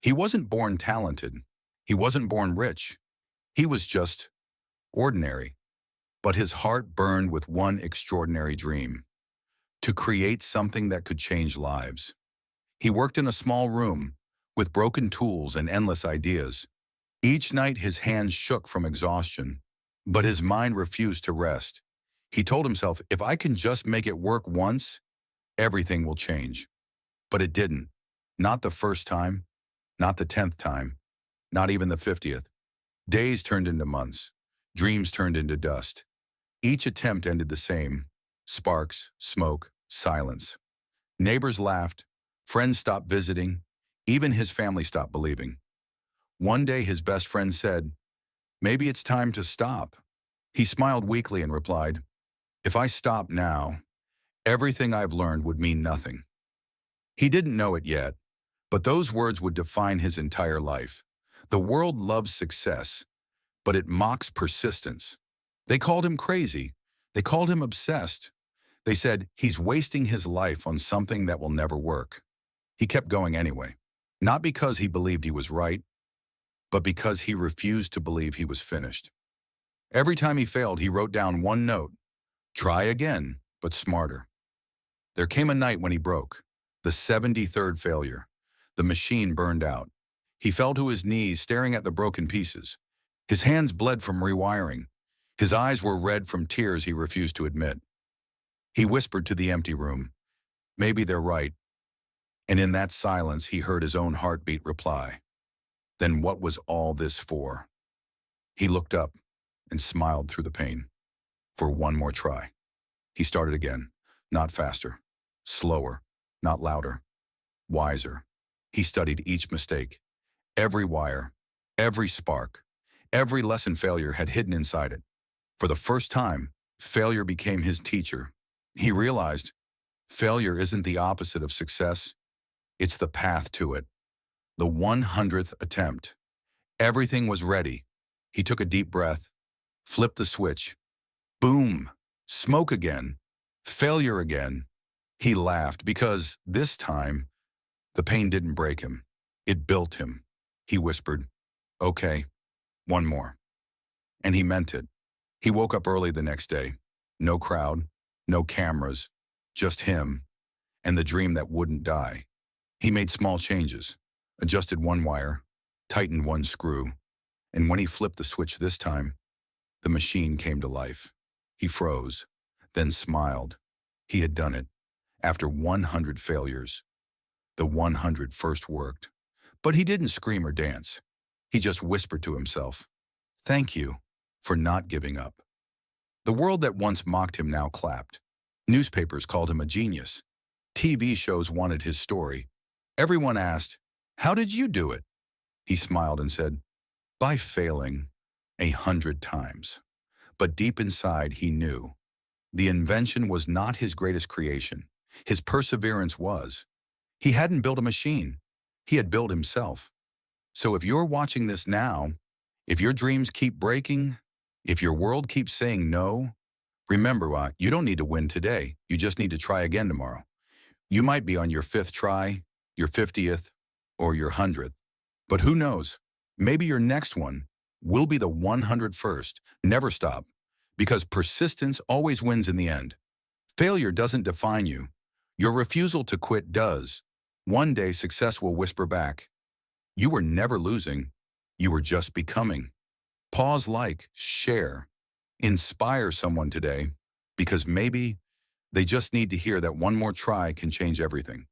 He wasn't born talented. He wasn't born rich. He was just ordinary. But his heart burned with one extraordinary dream: to create something that could change lives. He worked in a small room with broken tools and endless ideas. Each night his hands shook from exhaustion, but his mind refused to rest. He told himself, if I can just make it work once, everything will change. But it didn't. Not the first time, not the 10th time, not even the 50th. Days turned into months. Dreams turned into dust. Each attempt ended the same: sparks, smoke, silence. Neighbors laughed. Friends stopped visiting. Even his family stopped believing. One day his best friend said, "Maybe it's time to stop." He smiled weakly and replied, "If I stop now, everything I've learned would mean nothing." He didn't know it yet, but those words would define his entire life. The world loves success, but it mocks persistence. They called him crazy. They called him obsessed. They said he's wasting his life on something that will never work. He kept going anyway, not because he believed he was right, but because he refused to believe he was finished. Every time he failed, he wrote down one note: try again, but smarter. There came a night when he broke, the 73rd failure. The machine burned out. He fell to his knees, staring at the broken pieces. His hands bled from rewiring. His eyes were red from tears he refused to admit. He whispered to the empty room, "Maybe they're right." And in that silence, he heard his own heartbeat reply, "Then what was all this for?" He looked up and smiled through the pain. For one more try. He started again, not faster, slower, not louder, wiser. He studied each mistake, every wire, every spark, every lesson failure had hidden inside it. For the first time, failure became his teacher. He realized failure isn't the opposite of success, it's the path to it. The 100th attempt. Everything was ready. He took a deep breath, flipped the switch. Boom! Smoke again. Failure again. He laughed because this time, the pain didn't break him. It built him. He whispered, "Okay, one more." And he meant it. He woke up early the next day. No crowd, no cameras, just him and the dream that wouldn't die. He made small changes, adjusted one wire, tightened one screw, and when he flipped the switch this time, the machine came to life. He froze, then smiled. He had done it. After 100 failures, the 100 first worked. But he didn't scream or dance. He just whispered to himself, "Thank you for not giving up." The world that once mocked him now clapped. Newspapers called him a genius. TV shows wanted his story. Everyone asked, "How did you do it?" He smiled and said, "By failing 100 times." But deep inside, he knew the invention was not his greatest creation. His perseverance was. He hadn't built a machine. He had built himself. So if you're watching this now, if your dreams keep breaking, if your world keeps saying no, remember you don't need to win today. You just need to try again tomorrow. You might be on your 5th try, your 50th, or your 100th. But who knows? Maybe your next one will be the 101st. Never stop, because persistence always wins in the end. Failure doesn't define you. Your refusal to quit does. One day success will whisper back, "You were never losing. You were just becoming." Pause, like, share, inspire someone today, because maybe they just need to hear that one more try can change everything.